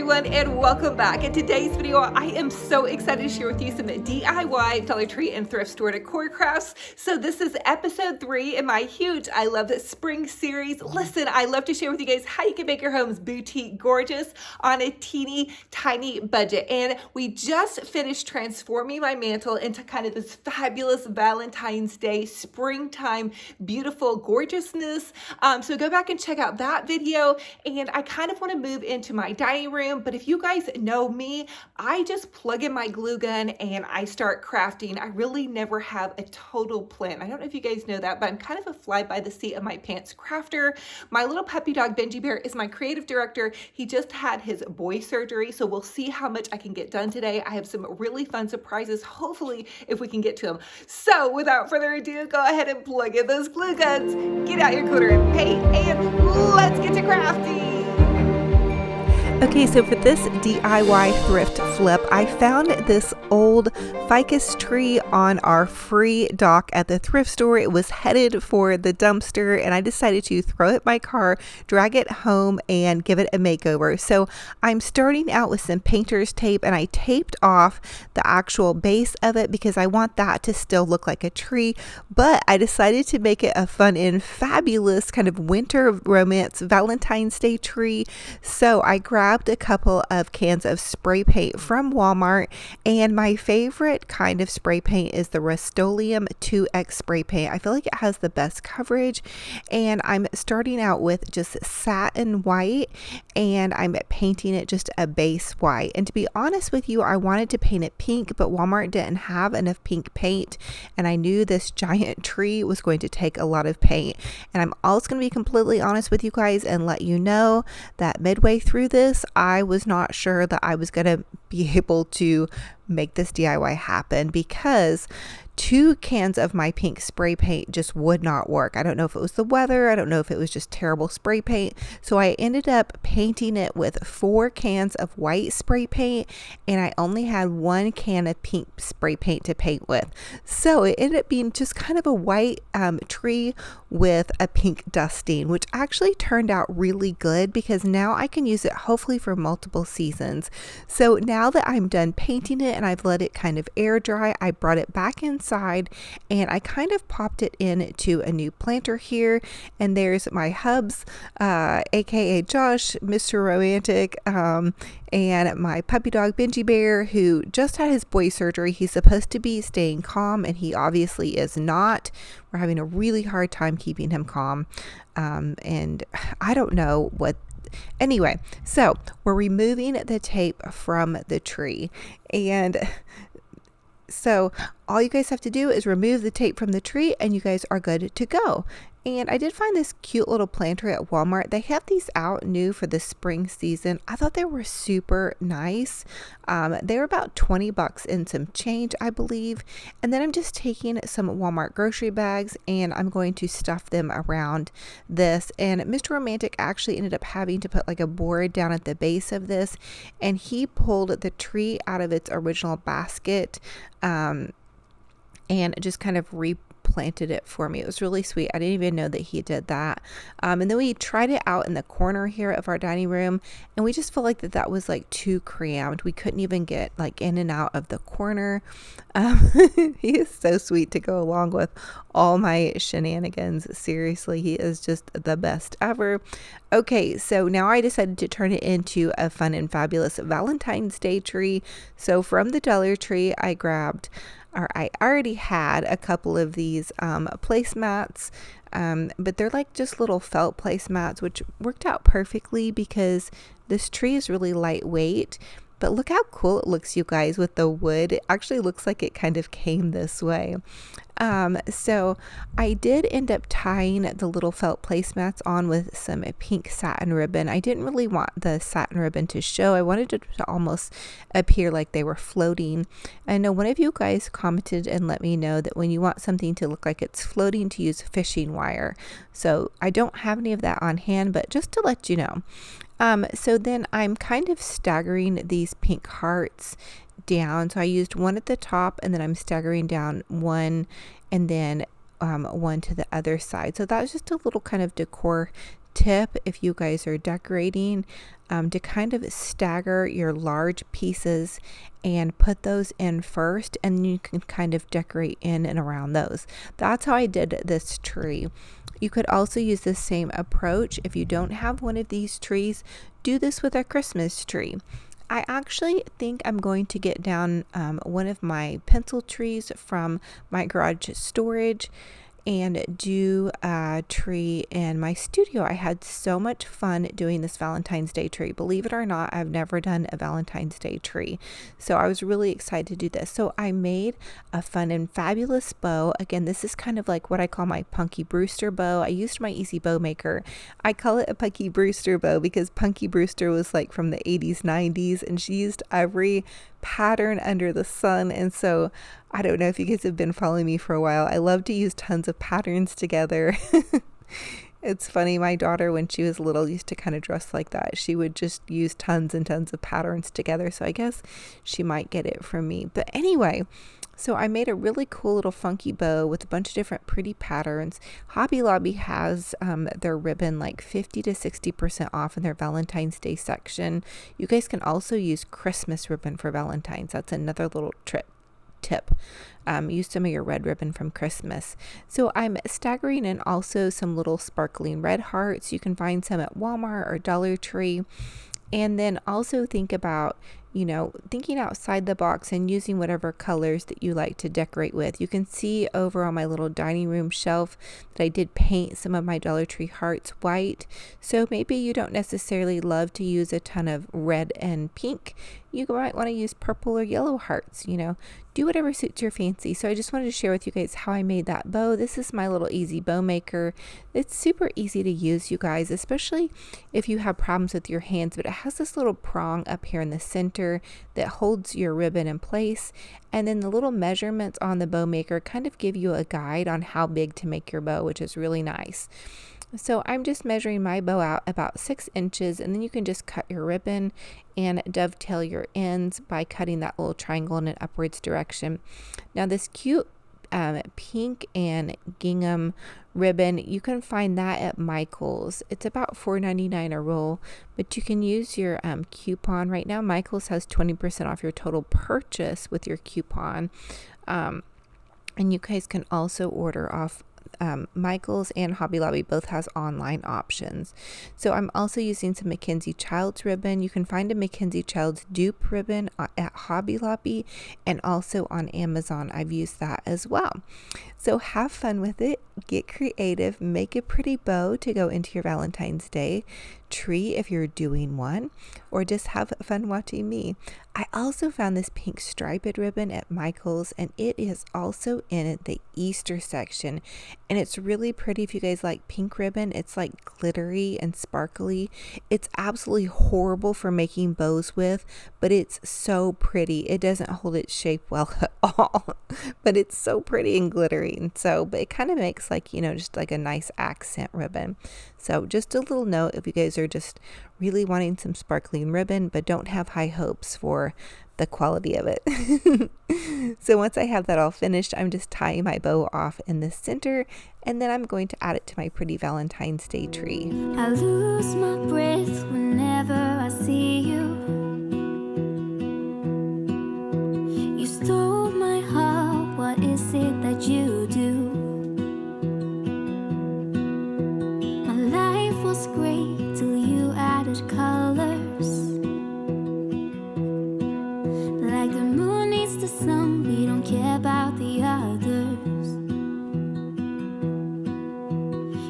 everyone, and welcome back. In today's video, I am so excited to share with you some DIY Dollar Tree and thrift store decor crafts. So this is episode 3 in my huge I Love It Spring series. Listen, I love to share with you guys how you can make your homes boutique gorgeous on a teeny tiny budget. And we just finished transforming my mantle into kind of this fabulous Valentine's Day springtime beautiful gorgeousness. So go back and check out that video. And I kind of want to move into my dining room, but if you guys know me, I just plug in my glue gun and I start crafting. I really never have a total plan. I don't know if you guys know that, but I'm kind of a fly by the seat of my pants crafter. My little puppy dog Benji Bear is my creative director. He just had his boy surgery, so we'll see how much I can get done today. I have some really fun surprises, hopefully, if we can get to them. So without further ado, go ahead and plug in those glue guns, get out your glitter and paint, and let's get to crafting. Okay, so for this DIY thrift flip, I found this old ficus tree on our free dock at the thrift store. It was headed for the dumpster, and I decided to throw it in my car, drag it home, and give it a makeover. So I'm starting out with some painter's tape, and I taped off the actual base of it because I want that to still look like a tree, but I decided to make it a fun and fabulous kind of winter romance Valentine's Day tree. So I grabbed a couple of cans of spray paint from Walmart, and my favorite kind of spray paint is the Rust-Oleum 2X spray paint. I feel like it has the best coverage, and I'm starting out with just satin white, and I'm painting it just a base white. And to be honest with you, I wanted to paint it pink, but Walmart didn't have enough pink paint, and I knew this giant tree was going to take a lot of paint. And I'm also going to be completely honest with you guys and let you know that midway through this, I was not sure that I was going to be able to make this DIY happen because 2 cans of my pink spray paint just would not work. I don't know if it was the weather. I don't know if it was just terrible spray paint. So I ended up painting it with 4 cans of white spray paint, and I only had 1 can of pink spray paint to paint with. So it ended up being just kind of a white tree with a pink dusting, which actually turned out really good because now I can use it hopefully for multiple seasons. So now that I'm done painting it and I've let it kind of air dry, I brought it back inside and I kind of popped it into a new planter here. And there's my hubs, aka Josh, Mr. Romantic, and my puppy dog Benji Bear, who just had his boy surgery. He's supposed to be staying calm, and he obviously is not. We're having a really hard time keeping him calm, and I don't know what. Anyway, so we're removing the tape from the tree, and so all you guys have to do is remove the tape from the tree and you guys are good to go. And I did find this cute little planter at Walmart. They have these out new for the spring season. I thought they were super nice. They were about 20 bucks and some change, I believe. And then I'm just taking some Walmart grocery bags and I'm going to stuff them around this. And Mr. Romantic actually ended up having to put like a board down at the base of this. And he pulled the tree out of its original basket and just kind of replanted it for me. It was really sweet. I didn't even know that he did that. And then we tried it out in the corner here of our dining room, and we just felt like that was like too crammed. We couldn't even get like in and out of the corner. He is so sweet to go along with all my shenanigans. Seriously, he is just the best ever. Okay, so now I decided to turn it into a fun and fabulous Valentine's Day tree. So from the Dollar Tree, I already had a couple of these placemats, but they're like just little felt placemats, which worked out perfectly because this tree is really lightweight. But look how cool it looks, you guys, with the wood. It actually looks like it kind of came this way. So I did end up tying the little felt placemats on with some pink satin ribbon. I didn't really want the satin ribbon to show. I wanted it to almost appear like they were floating. I know one of you guys commented and let me know that when you want something to look like it's floating, to use fishing wire. So I don't have any of that on hand, but just to let you know. So then I'm kind of staggering these pink hearts down. So I used one at the top, and then I'm staggering down one and then one to the other side. So that was just a little kind of decor tip if you guys are decorating, to kind of stagger your large pieces and put those in first, and you can kind of decorate in and around those. That's how I did this tree. You could also use the same approach if you don't have one of these trees. Do this with a Christmas tree. I actually think I'm going to get down one of my pencil trees from my garage storage and do a tree in my studio. I had so much fun doing this Valentine's Day tree. Believe it or not, I've never done a Valentine's Day tree. So I was really excited to do this. So I made a fun and fabulous bow. Again, this is kind of like what I call my Punky Brewster bow. I used my Easy Bow Maker. I call it a Punky Brewster bow because Punky Brewster was like from the 80s, 90s, and she used every pattern under the sun. And so I don't know if you guys have been following me for a while. I love to use tons of patterns together. It's funny, my daughter, when she was little, used to kind of dress like that. She would just use tons and tons of patterns together. So I guess she might get it from me. But anyway, so I made a really cool little funky bow with a bunch of different pretty patterns. Hobby Lobby has their ribbon like 50 to 60% off in their Valentine's Day section. You guys can also use Christmas ribbon for Valentine's. That's another little tip. Use some of your red ribbon from Christmas. So I'm staggering in also some little sparkling red hearts. You can find some at Walmart or Dollar Tree. And then also think about, thinking outside the box and using whatever colors that you like to decorate with. You can see over on my little dining room shelf that I did paint some of my Dollar Tree hearts white. So maybe you don't necessarily love to use a ton of red and pink. You might want to use purple or yellow hearts, do whatever suits your fancy. So I just wanted to share with you guys how I made that bow. This is my little Easy Bow Maker. It's super easy to use, you guys, especially if you have problems with your hands, but it has this little prong up here in the center that holds your ribbon in place. And then the little measurements on the bow maker kind of give you a guide on how big to make your bow, which is really nice. So I'm just measuring my bow out about 6 inches, and then you can just cut your ribbon and dovetail your ends by cutting that little triangle in an upwards direction. Now this cute pink and gingham ribbon, you can find that at Michael's. It's about $4.99 a roll, but you can use your coupon. Right now Michael's has 20% off your total purchase with your coupon, and you guys can also order off Michael's and Hobby Lobby both has online options. So I'm also using some Mackenzie Childs ribbon. You can find a Mackenzie Childs dupe ribbon at Hobby Lobby and also on Amazon. I've used that as well. So have fun with it. Get creative. Make a pretty bow to go into your Valentine's Day tree if you're doing one, or just have fun watching me. I also found this pink striped ribbon at Michael's, and it is also in the Easter section, and it's really pretty. If you guys like pink ribbon, it's like glittery and sparkly. It's absolutely horrible for making bows with, but it's so pretty. It doesn't hold its shape well at all, but it's so pretty and glittery. And so, but it kind of makes like, just like a nice accent ribbon. So just a little note, if you guys are just really wanting some sparkling ribbon but don't have high hopes for the quality of it. So once I have that all finished, I'm just tying my bow off in the center, and then I'm going to add it to my pretty Valentine's Day tree. I lose my breath whenever I see you. You stole my heart, what is it that you do? My life was great till you added colors. Like the moon needs the sun, we don't care about the others.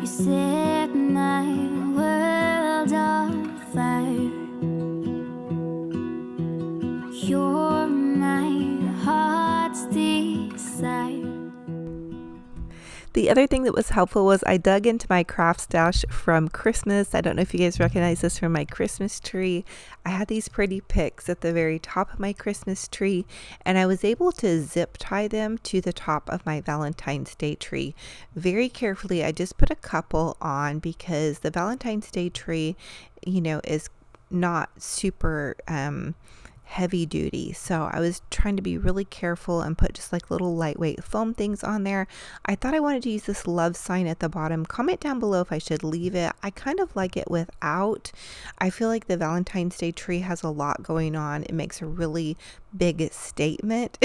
You set my world on fire. You're my heart's desire. The other thing that was helpful was I dug into my craft stash from Christmas. I don't know if you guys recognize this from my Christmas tree. I had these pretty picks at the very top of my Christmas tree, and I was able to zip tie them to the top of my Valentine's Day tree. Very carefully, I just put a couple on because the Valentine's Day tree, is not super heavy duty. So I was trying to be really careful and put just like little lightweight foam things on there. I thought I wanted to use this love sign at the bottom. Comment down below if I should leave it. I kind of like it without. I feel like the Valentine's Day tree has a lot going on. It makes a really big statement.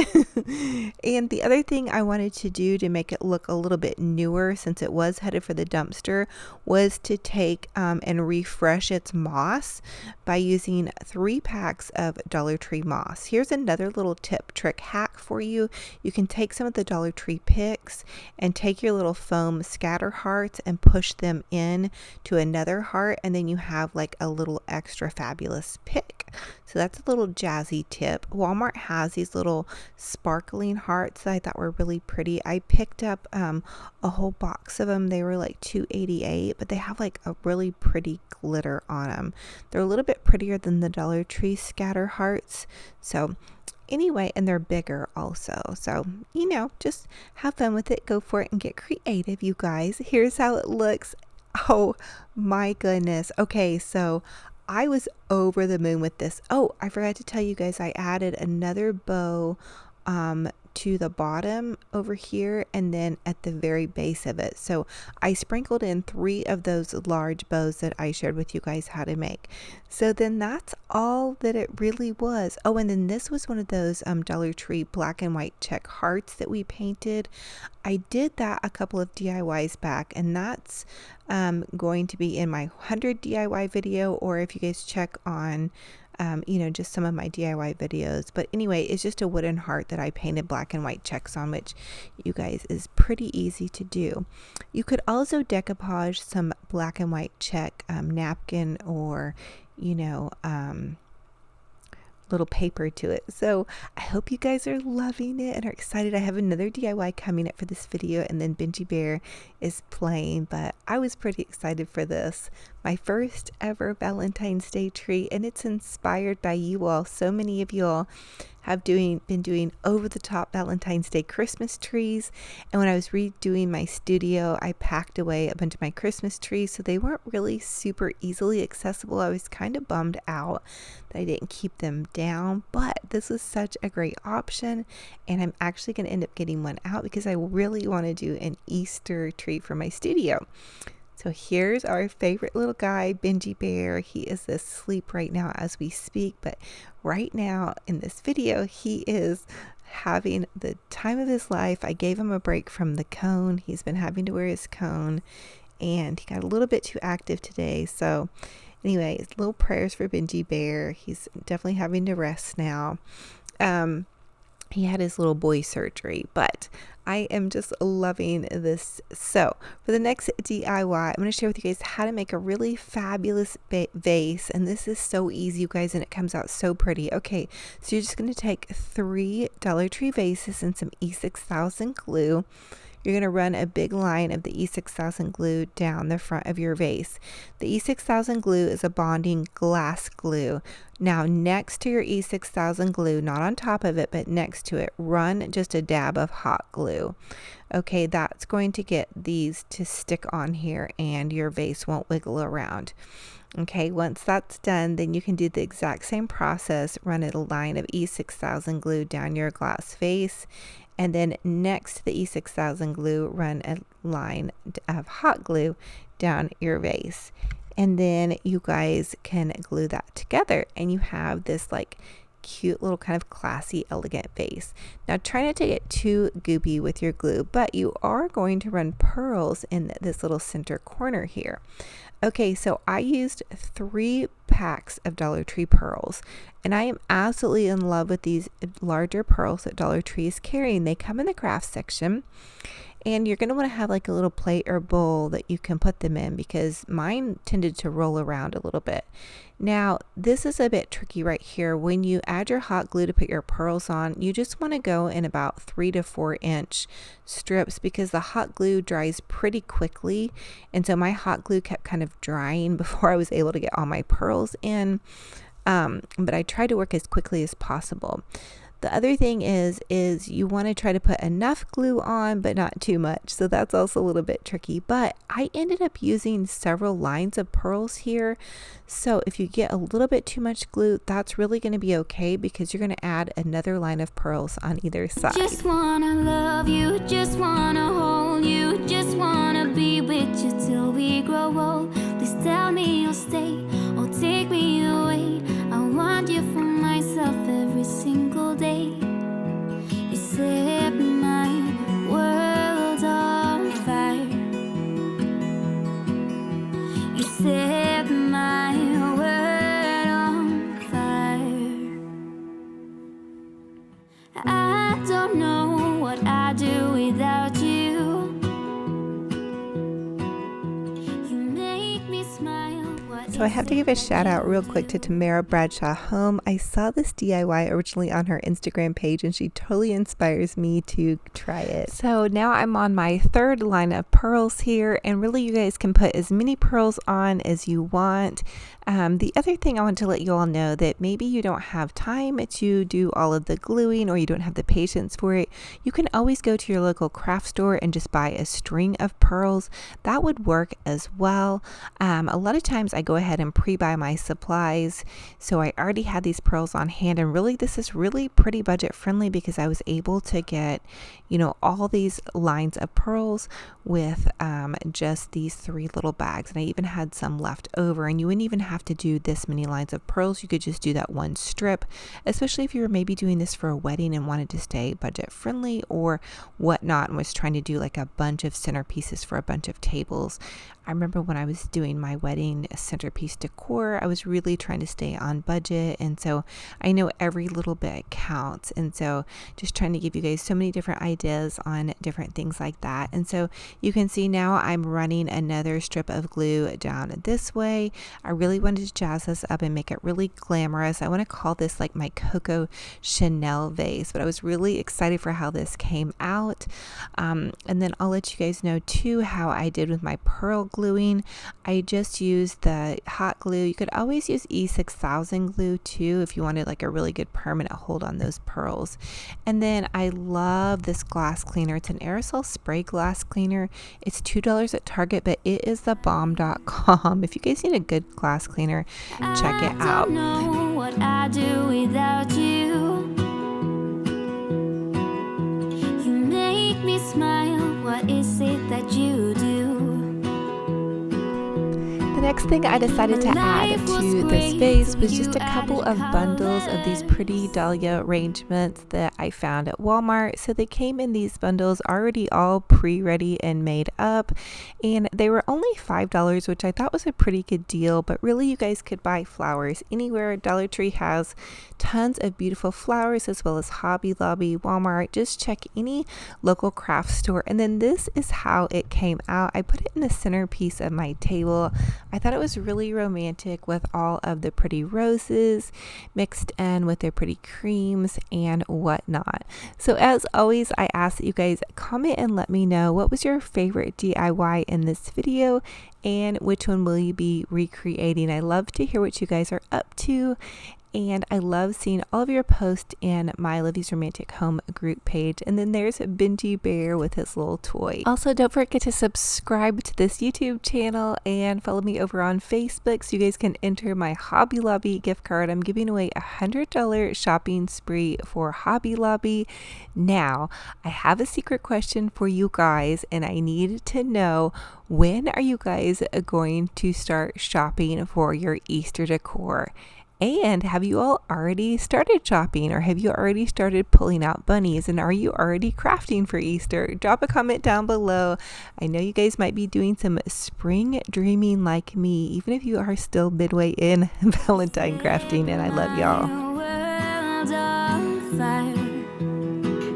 And the other thing I wanted to do to make it look a little bit newer, since it was headed for the dumpster, was to take and refresh its moss by using 3 packs of Dollar Tree moss. Here's another little tip, trick, hack for you. You can take some of the Dollar Tree picks and take your little foam scatter hearts and push them in to another heart, and then you have like a little extra fabulous pick. So that's a little jazzy tip. Walmart has these little sparkling hearts that I thought were really pretty. I picked up a whole box of them. They were like $2.88, but they have like a really pretty glitter on them. They're a little bit prettier than the Dollar Tree scatter hearts. So anyway, and they're bigger also. So, you know, just have fun with it. Go for it and get creative, you guys. Here's how it looks. Oh my goodness. Okay, so I was over the moon with this. Oh, I forgot to tell you guys, I added another bow to the bottom over here and then at the very base of it. So I sprinkled in 3 of those large bows that I shared with you guys how to make. So then that's all that it really was. Oh, and then this was one of those Dollar Tree black and white check hearts that we painted. I did that a couple of DIYs back, and that's going to be in my 100 DIY video, or if you guys check on you know, just some of my DIY videos. But anyway, it's just a wooden heart that I painted black and white checks on, which you guys is pretty easy to do. You could also decoupage some black and white check napkin, or you know, little paper to it. So I hope you guys are loving it and are excited. I have another DIY coming up for this video, and then Benji Bear is playing, but I was pretty excited for this. My first ever Valentine's Day tree, and it's inspired by you all. So many of you all have been doing over the top Valentine's Day Christmas trees, and when I was redoing my studio, I packed away a bunch of my Christmas trees, so they weren't really super easily accessible. I was kind of bummed out that I didn't keep them down, but this was such a great option, and I'm actually going to end up getting one out because I really want to do an Easter tree for my studio. So here's our favorite little guy, Benji Bear. He is asleep right now as we speak, but right now in this video, he is having the time of his life. I gave him a break from the cone. He's been having to wear his cone, and he got a little bit too active today. So anyway, little prayers for Benji Bear. He's definitely having to rest now. He had his little boy surgery, but I am just loving this. So for the next DIY, I'm going to share with you guys how to make a really fabulous vase. And this is so easy, you guys, and it comes out so pretty. Okay, so you're just going to take 3 Dollar Tree vases and some E6000 glue. You're going to run a big line of the E6000 glue down the front of your vase. The E6000 glue is a bonding glass glue. Now next to your E6000 glue, not on top of it, but next to it, run just a dab of hot glue. Okay, that's going to get these to stick on here and your vase won't wiggle around. Okay, once that's done, then you can do the exact same process. Run a line of E6000 glue down your glass vase, and then next to the E6000 glue, run a line of hot glue down your vase. And then you guys can glue that together, and you have this like cute little kind of classy, elegant vase. Now try not to get too goopy with your glue, but you are going to run pearls in this little center corner here. Okay, so I used 3 packs of Dollar Tree pearls, and I am absolutely in love with these larger pearls that Dollar Tree is carrying. They come in the craft section, and you're going to want to have like a little plate or bowl that you can put them in, because mine tended to roll around a little bit. Now, this is a bit tricky right here. When you add your hot glue to put your pearls on, you just want to go in about 3 to 4 inch strips, because the hot glue dries pretty quickly. And so my hot glue kept kind of drying before I was able to get all my pearls in. But I tried to work as quickly as possible. The other thing is you want to try to put enough glue on, but not too much. So that's also a little bit tricky, but I ended up using several lines of pearls here. So if you get a little bit too much glue, that's really going to be okay, because you're going to add another line of pearls on either side. Just wanna love you, just wanna hold you, just wanna be with you till we grow old. Please tell me you'll stay or take me away. I want you for myself every single day. You set my world on fire. You set my world on fire. I don't know what I'd do without you. You make me smile. So I have to give a shout out real quick to Tamara Bradshaw Home. I saw this DIY originally on her Instagram page, and she totally inspires me to try it. So now I'm on my third line of pearls here, and really you guys can put as many pearls on as you want. The other thing I want to let you all know, that maybe you don't have time to do all of the gluing, or you don't have the patience for it, you can always go to your local craft store and just buy a string of pearls. That would work as well. A lot of times I go ahead and pre-buy my supplies, so I already had these pearls on hand, and really this is really pretty budget friendly, because I was able to get, you know, all these lines of pearls with just these 3 little bags, and I even had some left over. And you wouldn't even have to do this many lines of pearls, you could just do that one strip, especially if you were maybe doing this for a wedding and wanted to stay budget friendly or whatnot, and was trying to do like a bunch of centerpieces for a bunch of tables. I remember when I was doing my wedding centerpiece decor, I was really trying to stay on budget, and so I know every little bit counts, and so just trying to give you guys so many different ideas on different things like that. And so you can see now I'm running another strip of glue down this way. I really wanted to jazz this up and make it really glamorous. I want to call this like my COCO Chanel vase, but I was really excited for how this came out. And then I'll let you guys know too how I did with my pearl gluing. I just used the hot glue. You could always use E6000 glue too if you wanted like a really good permanent hold on those pearls. And then I love this glass cleaner. It's an aerosol spray glass cleaner. It's $2 at Target, but it is the bomb.com. If you guys need a good glass cleaner, check it out. I don't know what I'd do without you. You make me smile. What is it that you do? The next thing I decided to add to this vase was just a couple of bundles of these pretty dahlia arrangements that I found at Walmart. So they came in these bundles already all pre-ready and made up, and they were only $5, which I thought was a pretty good deal. But really you guys could buy flowers anywhere. Dollar Tree has tons of beautiful flowers, as well as Hobby Lobby, Walmart. Just check any local craft store. And then this is how it came out. I put it in the centerpiece of my table. I thought it was really romantic with all of the pretty roses mixed in with their pretty creams and whatnot. So as always, I ask that you guys comment and let me know what was your favorite DIY in this video, and which one will you be recreating. I love to hear what you guys are up to, and I love seeing all of your posts in my Olivia's Romantic Home group page. And then there's Benji Bear with his little toy. Also, don't forget to subscribe to this YouTube channel and follow me over on Facebook so you guys can enter my Hobby Lobby gift card. I'm giving away a $100 shopping spree for Hobby Lobby. Now, I have a secret question for you guys, and I need to know, when are you guys going to start shopping for your Easter decor? And have you all already started shopping, or have you already started pulling out bunnies, and are you already crafting for Easter? Drop a comment down below. I know you guys might be doing some spring dreaming like me, even if you are still midway in Valentine crafting, and I love y'all.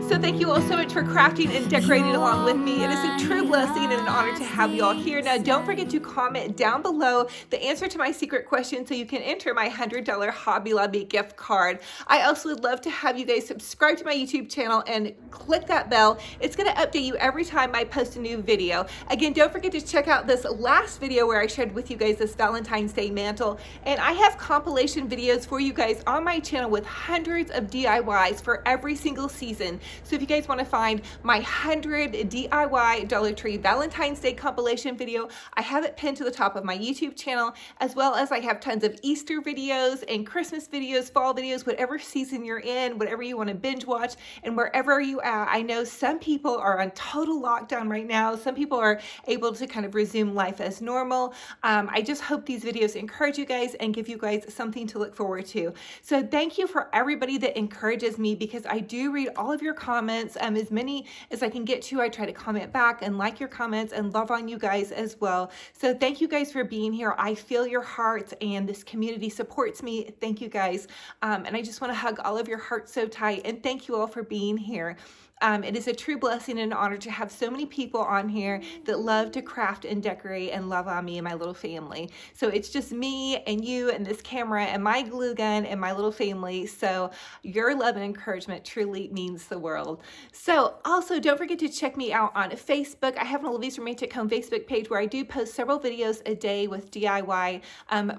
So thank you all so much for crafting and decorating along with me. It is a true blessing and an honor to have you all here. Now, don't forget to comment down below the answer to my secret question so you can enter my $100 Hobby Lobby gift card. I also would love to have you guys subscribe to my YouTube channel and click that bell. It's going to update you every time I post a new video. Again, don't forget to check out this last video where I shared with you guys this Valentine's Day mantle. And I have compilation videos for you guys on my channel with hundreds of DIYs for every single season. So if you guys want to find my 100 DIY Dollar Tree Valentine's Day compilation video, I have it pinned to the top of my YouTube channel, as well as I have tons of Easter videos and Christmas videos, fall videos, whatever season you're in, whatever you want to binge watch, and wherever you are. I know some people are on total lockdown right now. Some people are able to kind of resume life as normal. I just hope these videos encourage you guys and give you guys something to look forward to. So thank you for everybody that encourages me, because I do read all of your comments, as many as I can get to. I try to comment back and like your comments and love on you guys as well. So thank you guys for being here. I feel your hearts, and this community supports me. Thank you guys. And I just want to hug all of your hearts so tight, and thank you all for being here. It is a true blessing and an honor to have so many people on here that love to craft and decorate and love on me and my little family. So it's just me and you and this camera and my glue gun and my little family. So your love and encouragement truly means the world. So also don't forget to check me out on Facebook. I have an Olivia's Romantic Home Facebook page where I do post several videos a day with DIY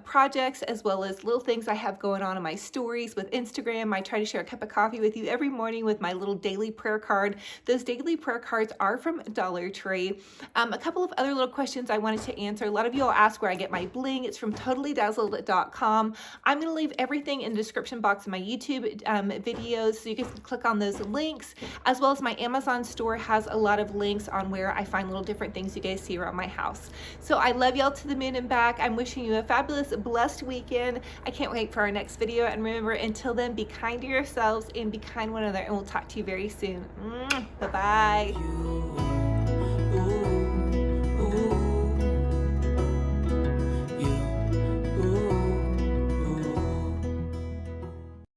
projects, as well as little things I have going on in my stories with Instagram. I try to share a cup of coffee with you every morning with my little daily prayer card. Those daily prayer cards are from Dollar Tree. A couple of other little questions I wanted to answer. A lot of you all ask where I get my bling. It's from totallydazzled.com. I'm going to leave everything in the description box of my YouTube videos, so you guys can click on those links, as well as my Amazon store has a lot of links on where I find little different things you guys see around my house. So I love y'all to the moon and back. I'm wishing you a fabulous, blessed weekend. I can't wait for our next video. And remember, until then, be kind to yourselves and be kind to one another, and we'll talk to you very soon. Bye-bye.